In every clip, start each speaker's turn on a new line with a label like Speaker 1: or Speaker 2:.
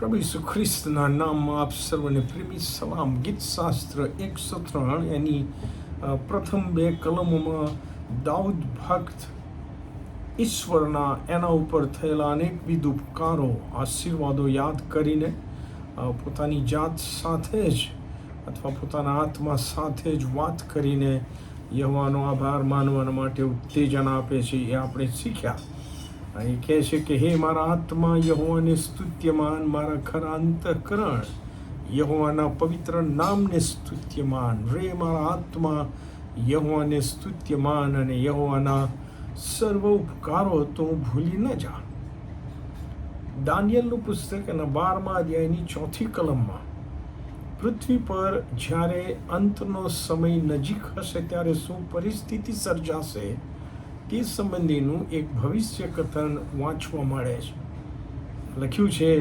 Speaker 1: પ્રભુ ઈસુ ખ્રિસ્તના નામમાં આપ સર્વને પ્રેમી સલામ. ગીત શાસ્ત્ર 103 એની પ્રથમ બે કલમોમાં દાઉદ ભક્ત ઈશ્વરના એના ઉપર થયેલા અનેકવિધ ઉપકારો, આશીર્વાદો યાદ કરીને પોતાની જાત સાથે જ અથવા પોતાના આત્મા સાથે જ વાત કરીને યહોવાનો આભાર માનવા માટે ઉત્તેજન આપે છે. એ આપણે શીખ્યા. અહીં કહે છે કે હે મારા આત્મા યહોવાને સ્તુત્યમાન, મારા ખરા અંતઃકરણ યહોવાના પવિત્ર નામને સ્તુત્યમાન. રે મારા આત્મા યહોવાને સ્તુત્યમાન અને યહોવાના સર્વ ઉપકારો તો ભૂલી ન જા. દાનિયેલનું પુસ્તક એના 12મા અધ્યાયની 4થી કલમમાં પૃથ્વી પર જ્યારે અંતનો સમય નજીક હશે ત્યારે શું પરિસ્થિતિ સર્જાશે તે સંબંધીનું એક ભવિષ્ય કથન વાંચવા મળે છે. લખ્યું છે,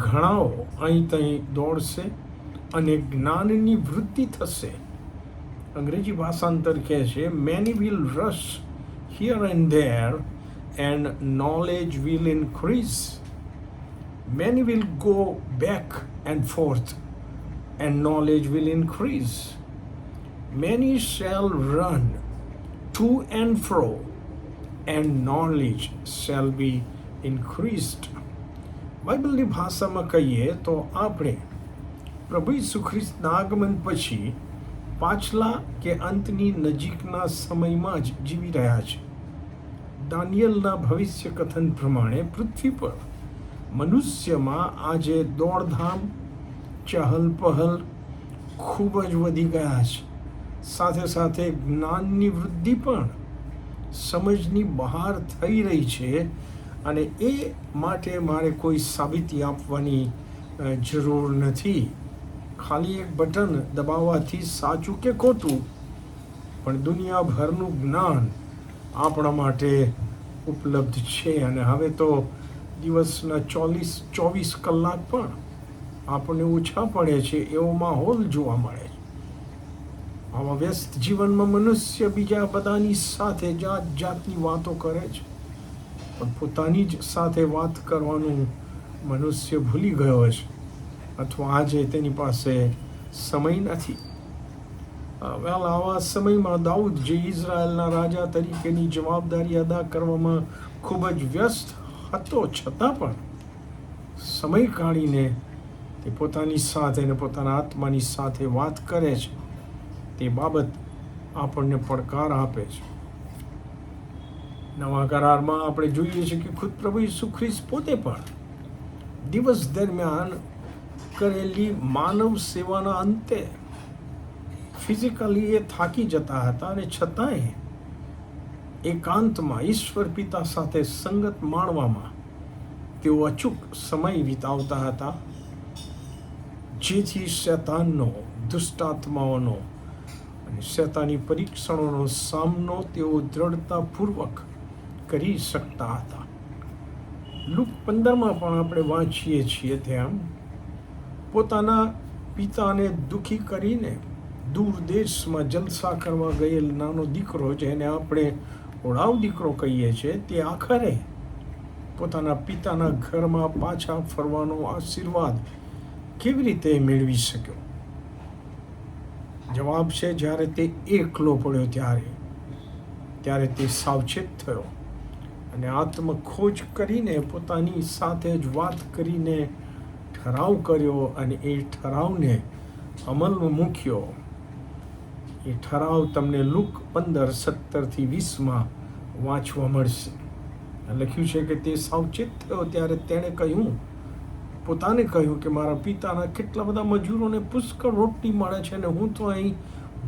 Speaker 1: ઘણાઓ અહીં ત્યાં દોડશે અને જ્ઞાનની વૃદ્ધિ થશે. અંગ્રેજી ભાષાંતર કહે છે, many will rush here and there and knowledge will increase. Many will go back and forth and knowledge will increase. Many shall run to and fro and knowledge shall be increased. બાઇબલની ભાષામાં કહીએ તો આપણે પ્રભુ ઈસુ ખ્રિસ્તના આગમન પછી પાછલા કે અંતની નજીકના સમયમાં જ જીવી રહ્યા છે. દાનિયેલના ભવિષ્ય કથન પ્રમાણે પૃથ્વી પર મનુષ્યમાં આજે દોડધામ, ચહલ પહલ ખૂબ જ વધી ગયા છે. સાથે સાથે જ્ઞાનની વૃદ્ધિ પણ સમજની બહાર થઈ રહી છે. અને એ માટે મારે કોઈ સાબિતી આપવાની જરૂર નથી. ખાલી એક બટન દબાવવાથી સાચું કે ખોટું પણ દુનિયાભરનું જ્ઞાન આપણા માટે ઉપલબ્ધ છે. અને હવે તો દિવસના 24 કલાક પણ આપણને ઓછા પડે છે એવો માહોલ જોવા મળે છે. આવા વ્યસ્ત જીવનમાં મનુષ્ય બીજા બધાની સાથે જાત જાતની વાતો કરે છે, પણ પોતાની જ સાથે વાત કરવાનું મનુષ્ય ભૂલી ગયો છે અથવા આજે તેની પાસે સમય નથી. આવા સમયમાં દાઉદ, જે ઇઝરાયલના રાજા તરીકેની જવાબદારી અદા કરવામાં ખૂબ જ વ્યસ્ત હતો, છતાં પણ સમય કાઢીને તે પોતાની સાથે અને પોતાના આત્માની સાથે વાત કરે છે. તે બાબત આપણને પડકાર આપે છે. નવા કરારમાં આપણે જોઈએ છીએ કે ખુદ પ્રભુ ઈસુ ખ્રિસ્ત પોતે પણ દિવસ દરમિયાન કરેલી માનવ સેવાના અંતે ફિઝિકલી એ થાકી જતા હતા અને છતાંય એકાંતમાં ઈશ્વર પિતા સાથે સંગત માણવામાં તેઓ અચૂક સમય વિતાવતા હતા, જેથી શૈતાનનો, દુષ્ટાત્માઓનો અને શૈતાની પરીક્ષણોનો સામનો તેઓ દ્રઢતાપૂર્વક કરી શકતા હતા. લુક 15માં પણ આપણે વાંચીએ છીએ તેમ પોતાના પિતાને દુઃખી કરીને દૂર દેશમાં જલસા કરવા ગયેલ નાનો દીકરો, જેને આપણે ઓળાવ દીકરો કહીએ છીએ, તે આખરે પોતાના પિતાના ઘરમાં પાછા ફરવાનો આશીર્વાદ કેવી રીતે મેળવી શક્યો? જવાબ છે, જ્યારે તે એકલો પડ્યો ત્યારે તે સાવચેત થયો અને આત્મખોજ કરીને પોતાની સાથે જ વાત કરીને ઠરાવ કર્યો અને એ ઠરાવને અમલમાં મૂક્યો. એ ઠરાવ તમને લુક 15:17-20 વાંચવા મળશે. લખ્યું છે કે તે સાવચેત થયો ત્યારે તેણે પોતાને કહ્યું કે મારા પિતાના કેટલા બધા મજૂરોને પુષ્કળ રોટલી મળે છે અને હું તો અહીં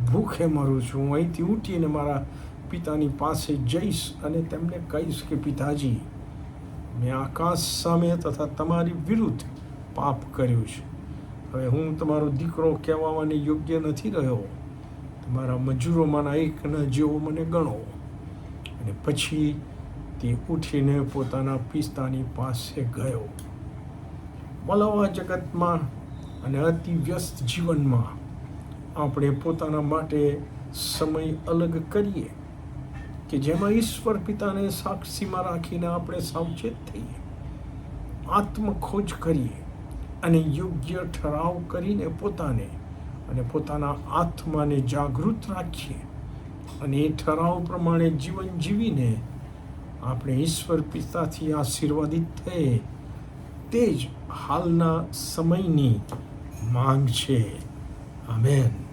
Speaker 1: ભૂખે મરું છું. હું અહીંથી ઉઠીને મારા પિતાની પાસે જઈશ અને તેમને કહીશ કે પિતાજી, મેં આકાશ સામે તથા તમારી વિરુદ્ધ પાપ કર્યું છે. હવે હું તમારો દીકરો કહેવાને યોગ્ય નથી રહ્યો. તમારા મજૂરોમાંના એકના જેવો મને ગણો. અને પછી તે ઉઠીને પોતાના પિતાની પાસે ગયો. બોલાવા જગતમાં અને અતિ વ્યસ્ત જીવનમાં આપણે પોતાના માટે સમય અલગ કરીએ કે જેમાં ઈશ્વર પિતાને સાક્ષીમાં રાખીને આપણે સાવચેત થઈએ, આત્મખોજ કરીએ, અને યોગ્ય ઠરાવ કરીને પોતાને અને પોતાના આત્માને જાગૃત રાખીએ અને એ ઠરાવ પ્રમાણે જીવન જીવીને આપણે ઈશ્વર પિતાથી આશીર્વાદિત થઈએ, તે જ હાલના સમયની માંગ છે. આમેન.